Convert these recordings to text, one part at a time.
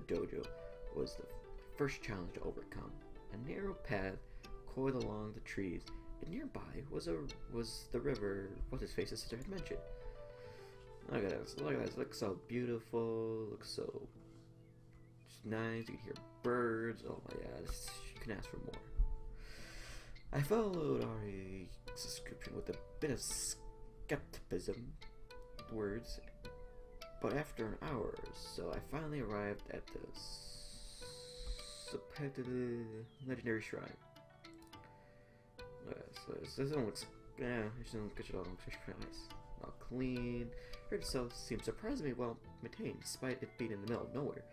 dojo was the first challenge to overcome. A narrow path coiled along the trees, and nearby was the river what's-his-face's sister had mentioned. Look at this, look at this, looks so beautiful, looks so nice, you can hear birds, oh my god, you can ask for more. I followed Ari's description with a bit of skepticism words, but after an hour or so, I finally arrived at the legendary shrine. This one looks, this one looks pretty nice. All clean. It itself seems surprisingly well maintained, despite it being in the middle of nowhere.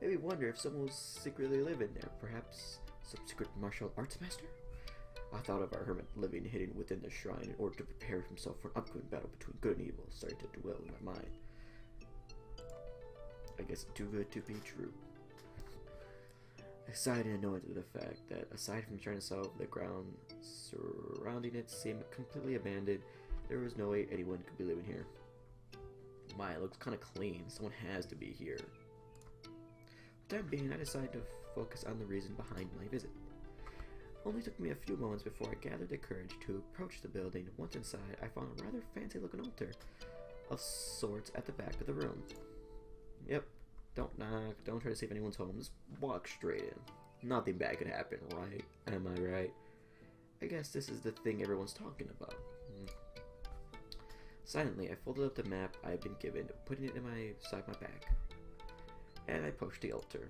Made me wonder if someone was secretly living there, perhaps some secret martial arts master? I thought of our hermit living hidden within the shrine in order to prepare himself for an upcoming battle between good and evil, starting to dwell in my mind. I guess too good to be true. I sighed in annoyance at the fact that, aside from trying to solve, the ground surrounding it seemed completely abandoned. There was no way anyone could be living here. My, it looks kind of clean. Someone has to be here. For the time being, I decided to focus on the reason behind my visit. It only took me a few moments before I gathered the courage to approach the building. Once inside, I found a rather fancy-looking altar of sorts at the back of the room. Yep. Don't knock, don't try to see if anyone's home, just walk straight in. Nothing bad could happen, right? Am I right? I guess this is the thing everyone's talking about. Silently, I folded up the map I had been given, putting it inside my bag. And I approached the altar.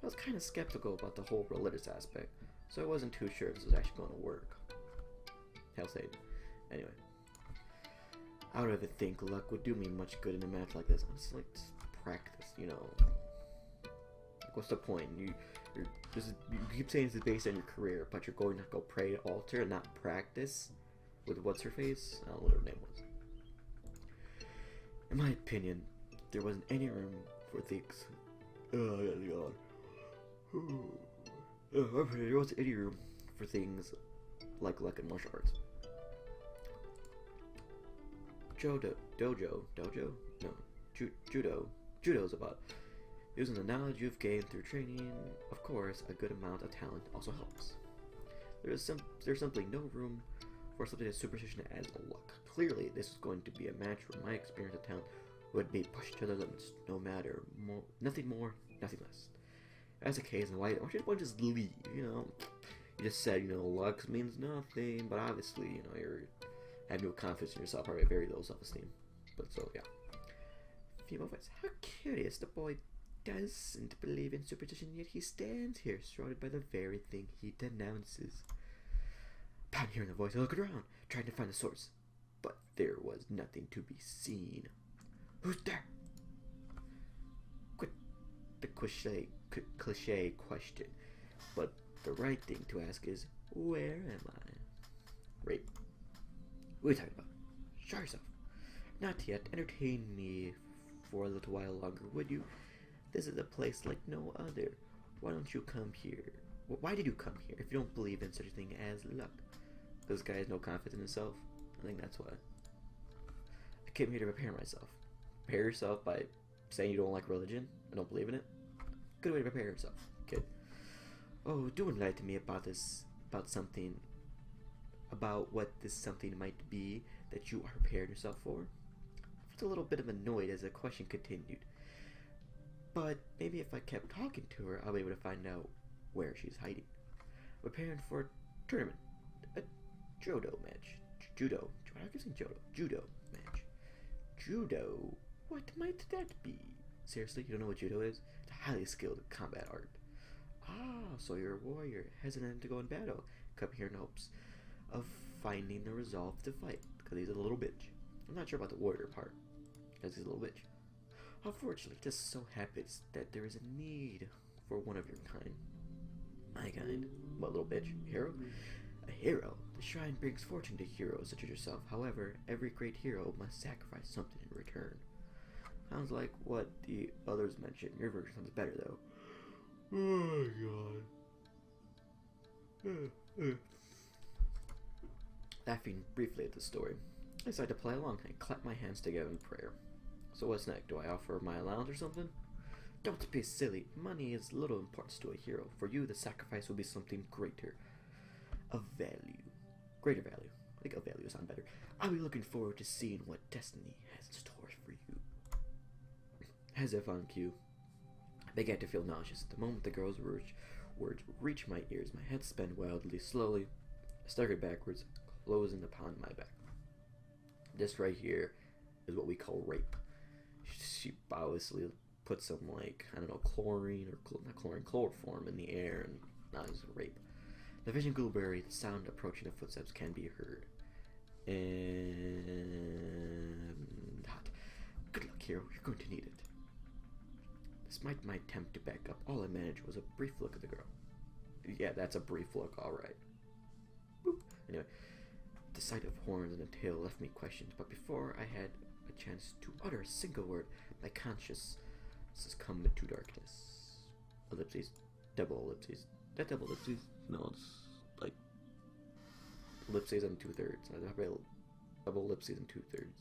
I was kind of skeptical about the whole religious aspect, so I wasn't too sure if this was actually going to work. Hell Satan. Anyway. I don't ever think luck would do me much good in a match like this. I'm just like, practice, you know. Like, what's the point? You keep saying this is based on your career, but you're going to go pray at altar and not practice with what's her face? I don't know what her name was. In my opinion, there wasn't any room for things. Oh, I gotta yawn. There wasn't any room for things like luck and martial arts. Judo is about using the knowledge you've gained through training. Of course, a good amount of talent also helps. There's simply no room for something as superstition as luck. Clearly, this is going to be a match where my experience and talent would be pushed to their limits, no matter nothing more, nothing less. As a case, why don't you just leave? You know, you just said, you know, luck means nothing, but obviously, you know, you have no confidence in yourself, probably very low self-esteem. But so, yeah. Female voice. How curious, the boy doesn't believe in superstition, yet he stands here, surrounded by the very thing he denounces. Upon hearing the voice, I looked around, trying to find the source, but there was nothing to be seen. Who's there? Quit the cliche question, but the right thing to ask is, where am I? Right. What are you talking about? Show yourself. Not yet. Entertain me for a little while longer, would you? This is a place like no other. Why don't you come here? Why did you come here if you don't believe in such a thing as luck? This guy has no confidence in himself. I think that's why. I came here to prepare myself. Prepare yourself by saying you don't like religion and don't believe in it? Good way to prepare yourself, kid. Oh, do enlighten me about this, about what this something might be that you are preparing yourself for. I felt a little bit of annoyed as the question continued. But maybe if I kept talking to her, I'll be able to find out where she's hiding. Preparing for a tournament. A judo match. Judo. I keep saying judo. Judo match. Judo? What might that be? Seriously, you don't know what judo is? It's a highly skilled combat art. Ah, so you're a warrior, hesitant to go in battle. Come here in hopes of finding the resolve to fight, because he's a little bitch. I'm not sure about the warrior part, because he's a little bitch. Unfortunately, it just so happens that there is a need for one of your kind. My kind? What, little bitch? Hero? A hero. The shrine brings fortune to heroes such as yourself. However, every great hero must sacrifice something in return. Sounds like what the others mentioned. Your version sounds better, though. Oh, God. Laughing briefly at the story, I decided to play along and clap my hands together in prayer. So what's next? Do I offer my allowance or something? Don't be silly. Money is little importance to a hero. For you, the sacrifice will be something greater. Of value. Greater value. I think of value sound better. I'll be looking forward to seeing what destiny has in store for you. As if on cue, I began to feel nauseous. The moment the girl's words reached my ears, my head spun wildly. Slowly, I staggered backwards, closing upon my back. This right here is what we call rape. She obviously put some, like, I don't know, chlorine or not chlorine, chloroform in the air, and now it's rape. The vision grew blurry. The sound approaching the footsteps can be heard. And hot. Good luck, hero. You're going to need it. Despite my attempt to back up, all I managed was a brief look at the girl. Yeah, that's a brief look, alright. Anyway, the sight of horns and a tail left me questioned, but before I had a chance to utter a single word, my conscience succumbed to darkness. Ellipses. Double ellipses. That double ellipses? No, it's like ellipses and 2/3. Double ellipses and 2/3.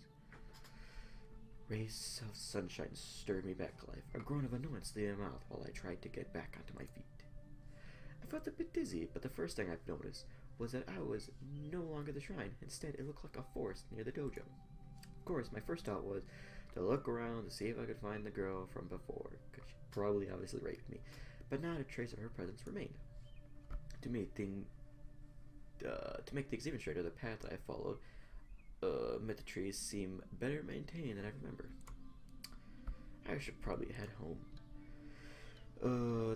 Rays of sunshine stirred me back to life. A groan of annoyance lay in my mouth while I tried to get back onto my feet. I felt a bit dizzy, but the first thing I noticed was that I was no longer the shrine. Instead, it looked like a forest near the dojo. Of course, my first thought was to look around to see if I could find the girl from before, because she probably obviously raped me, but not a trace of her presence remained. To make things even straighter, the path I followed amid the trees seemed better maintained than I remember. I should probably head home.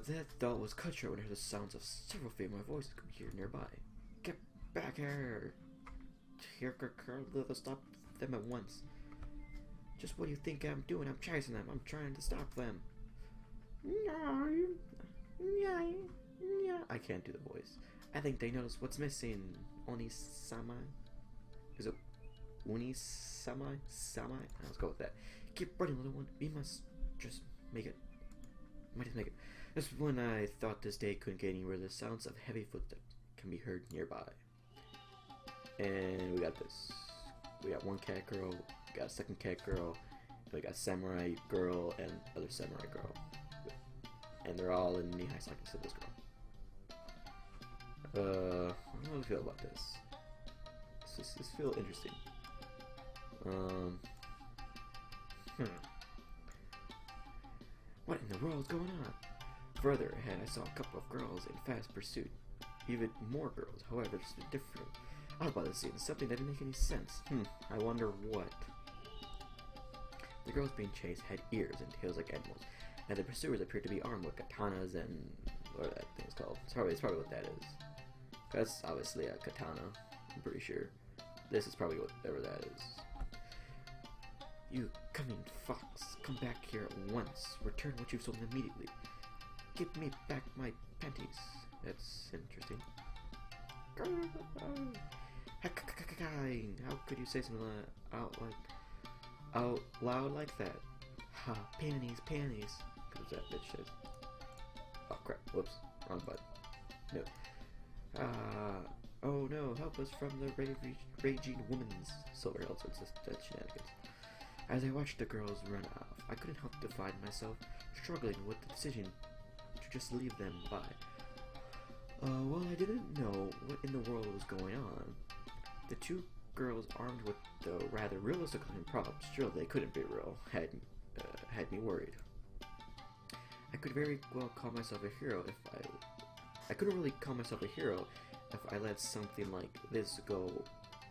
That thought was cut short when I heard the sounds of several female voices could be heard nearby. Get back here! Let's stop them at once. Just what do you think I'm doing? I'm chasing them. I'm trying to stop them. I can't do the voice. I think they noticed what's missing. Oni-sama? Is it Uni-sama? Sama? Let's go with that. Keep running, little one. We must just make it. Might just make it. This is when I thought this day couldn't get anywhere. The sounds of heavy footsteps can be heard nearby. And we got this. We got one cat girl, we got a second cat girl, we got samurai girl, and other samurai girl. And they're all in knee-high stockings to this girl. How do I feel about this? This feels interesting. What in the world is going on? Further ahead, I saw a couple of girls in fast pursuit. Even more girls, however, just different. I was about to see something that didn't make any sense. I wonder what. The girls being chased had ears and tails like animals, and the pursuers appeared to be armed with katanas and whatever that thing's called. It's probably what that is. That's obviously a katana, I'm pretty sure. This is probably whatever that is. You cunning fox, come back here at once. Return what you've stolen immediately. Give me back my panties. That's interesting. How could you say something out loud like that? Ha, panties. Because that bitch says. Oh crap, whoops, wrong button. No. Oh no, help us from the raging woman's silver hilt, so it's just shenanigans. As I watched the girls run off, I couldn't help to find myself struggling with the decision to just leave them by. Well, I didn't know what in the world was going on. The two girls armed with the rather realistic looking props, sure they couldn't be real, had me worried. I could very well call myself a hero if I couldn't really call myself a hero if I let something like this go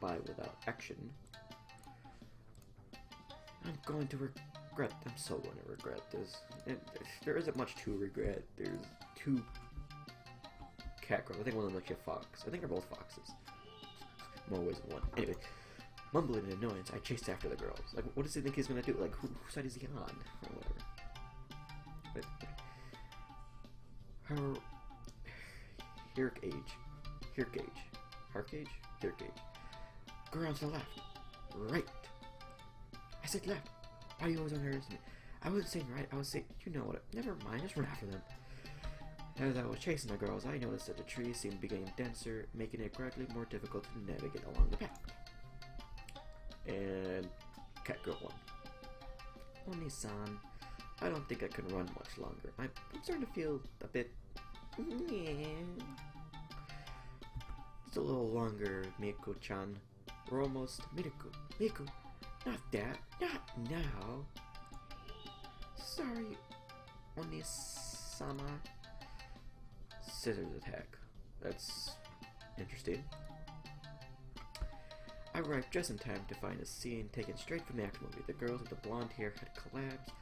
by without action. I'm so going to regret this. There isn't much to regret. There's two cat girls. I think one of them looks like a fox. I think they're both foxes. More ways than one. Anyway, mumbling in annoyance, I chased after the girls. Like, what does he think he's gonna do? Like, whose side is he on? Or whatever. But, Go around to the left. Right. I said left. Why are you always underestimating me? I wasn't saying right, I was saying, you know what, never mind, just run after them. As I was chasing the girls, I noticed that the trees seemed to be getting denser, making it gradually more difficult to navigate along the path. And cat girl 1. Oni-san, I don't think I can run much longer. I'm starting to feel a bit... Just a little longer, Miku-chan. We're almost... Miku, not that. Not now. Sorry, Oni-sama. Scissors attack. That's interesting. I arrived just in time to find a scene taken straight from the action movie. The girls with the blonde hair had collapsed,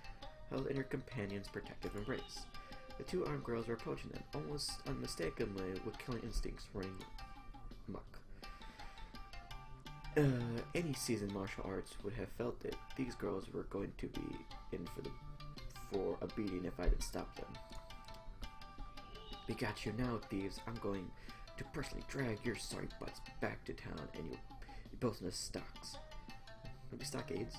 held in her companion's protective embrace. The two armed girls were approaching them, almost unmistakably with killing instincts running amok. Any seasoned martial arts would have felt it. These girls were going to be in for a beating if I didn't stop them. We got you now, thieves. I'm going to personally drag your sorry butts back to town, and you'll be both in the stocks. Maybe stockades?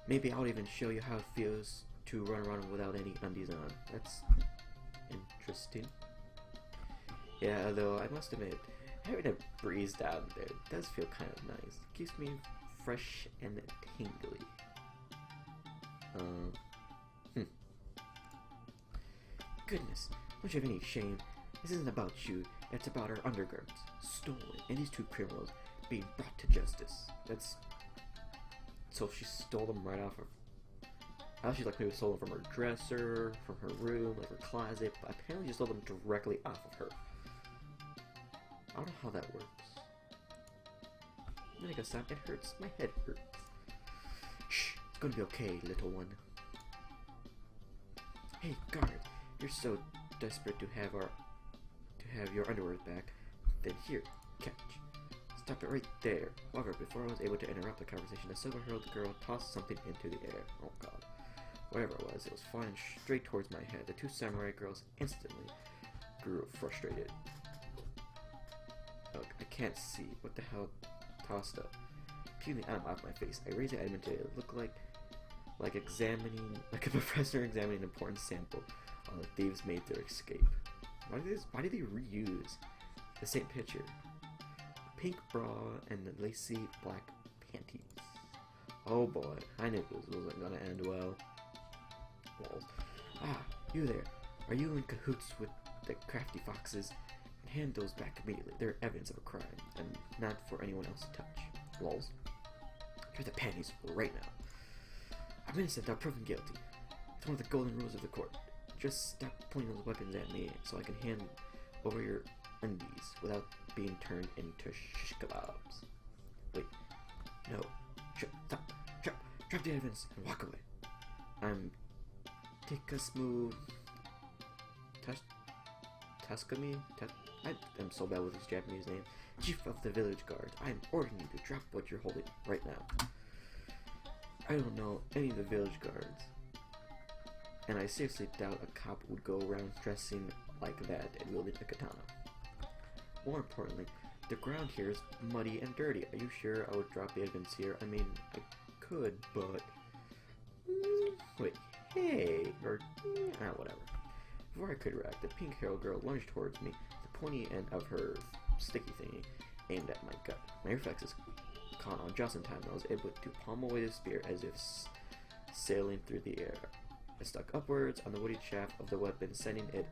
Maybe I'll even show you how it feels to run around without any undies on. That's interesting. Yeah, although I must admit, having a breeze down there does feel kind of nice. It keeps me fresh and tingly. Goodness, don't you have any shame? This isn't about you, it's about our undergarments. Stolen, and these two criminals being brought to justice. That's... So she stole them right off her... I thought she maybe stole them from her dresser, from her room, like her closet, but apparently she stole them directly off of her. I don't know how that works. Then I gotta stop, it hurts. My head hurts. Shh, it's gonna be okay, little one. Hey, guard, you're so desperate to have your underwear back. Then here, catch. Stop it right there. However, before I was able to interrupt the conversation, a silver-haired girl tossed something into the air. Oh god. Whatever it was flying straight towards my head. The two samurai girls instantly grew frustrated. Look, I can't see. What the hell tossed up? Peeling out of my face. I raised the item to look like a professor examining an important sample while the thieves made their escape. Why did they reuse the same picture? Pink bra and the lacy black panties. Oh boy, I knew this wasn't gonna end well. Ah, you there. Are you in cahoots with the crafty foxes? And hand those back immediately. They're evidence of a crime, and not for anyone else to touch. Lols. Try the panties right now. I'm innocent without proven guilty. It's one of the golden rules of the court. Just stop pointing those weapons at me so I can hand over your undies without being turned into shish kebabs. Wait. No. Stop. Drop the evidence and walk away. Take a smooth... Tuscany? I'm so bad with this Japanese name. Chief of the village guard. I am ordering you to drop what you're holding right now. I don't know any of the village guards. And I seriously doubt a cop would go around dressing like that and wielding a katana. More importantly, the ground here is muddy and dirty. Are you sure I would drop the evidence here? I mean, I could, but... Wait, hey, or... whatever. Before I could react, the pink-haired girl lunged towards me, the pointy end of her sticky thingy aimed at my gut. My reflexes caught on just in time, and I was able to palm away the spear as if sailing through the air. I stuck upwards on the woody shaft of the weapon, sending it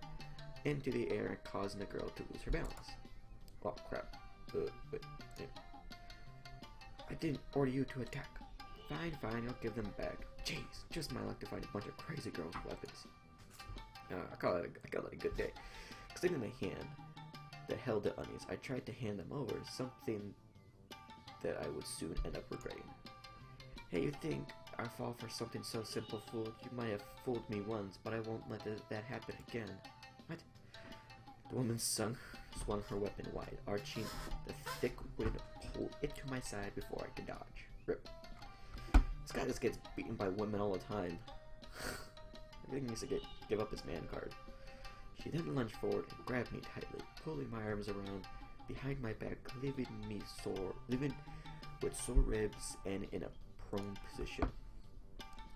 into the air and causing the girl to lose her balance. Oh crap. Wait. I didn't order you to attack. Fine, I'll give them back. Jeez, just my luck to find a bunch of crazy girls with weapons. I call it a good day. Extending my hand that held the onions, I tried to hand them over, something that I would soon end up regretting. Hey, you think I fall for something so simple, fool? You might have fooled me once, but I won't let that happen again. What? The woman swung her weapon wide, arching the thick wood pulled it to my side before I could dodge. Rip. This guy just gets beaten by women all the time. I think he needs to give up his man card. She then lunged forward and grabbed me tightly, pulling my arms around behind my back, leaving with sore ribs and in a prone position.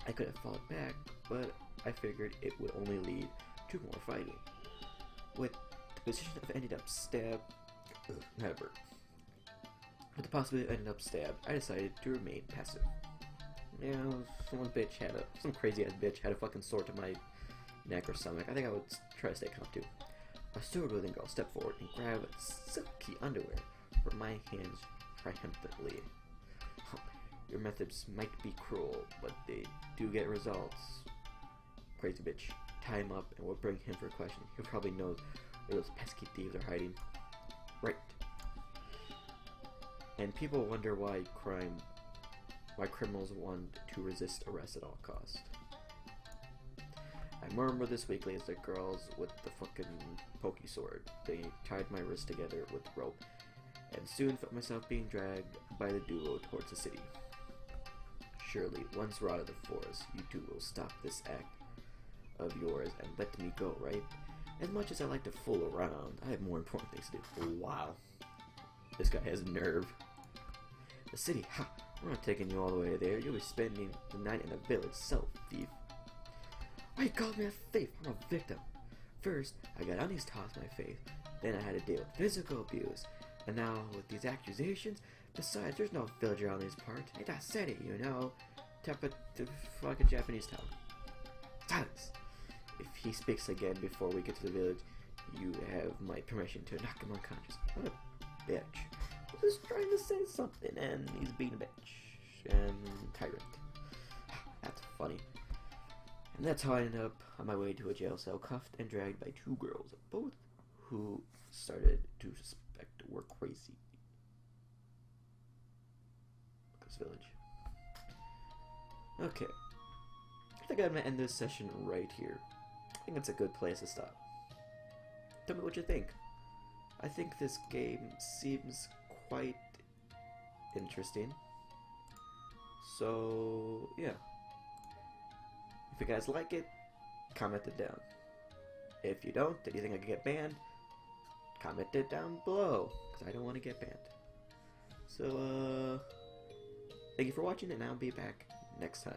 I could have fought back, but I figured it would only lead to more fighting. With the position of ended up stabbed, With the possibility of ending up stabbed, I decided to remain passive. You know, some crazy ass bitch had a fucking sword to my neck or stomach. I think I would try to stay calm too. A sword-wielding girl stepped forward and grabbed silky underwear from my hands triumphantly. Your methods might be cruel, but they do get results. Crazy bitch. Tie him up and we'll bring him for a question. He'll probably know where those pesky thieves are hiding. Right. And people wonder why criminals want to resist arrest at all costs. I murmur this weekly as the girls with the fucking pokey sword. They tied my wrists together with rope, and soon felt myself being dragged by the duo towards the city. Surely, once we're out of the forest, you two will stop this act of yours and let me go, right? As much as I like to fool around, I have more important things to do. Wow. This guy has nerve. The city, ha! We're not taking you all the way there. You'll be spending the night in the village, thief. Why you called me a thief? I'm a victim. First, I got Annie's tossed my face. Then I had to deal with physical abuse. And now, with these accusations, besides, there's no villager on this part. Ain't I said it, you know? Tap it to fucking Japanese town. Silence! If he speaks again before we get to the village, you have my permission to knock him unconscious. What a bitch. He's trying to say something, and he's being a bitch. And tyrant. That's funny. And that's how I ended up on my way to a jail cell, cuffed and dragged by two girls, both who started to suspect we're crazy. This village. Okay. I think I'm gonna end this session right here. I think it's a good place to stop. Tell me what you think. I think this game seems quite interesting. So, yeah. If you guys like it, comment it down. If you don't, and you think I could get banned, comment it down below, because I don't want to get banned. So, thank you for watching, and I'll be back next time.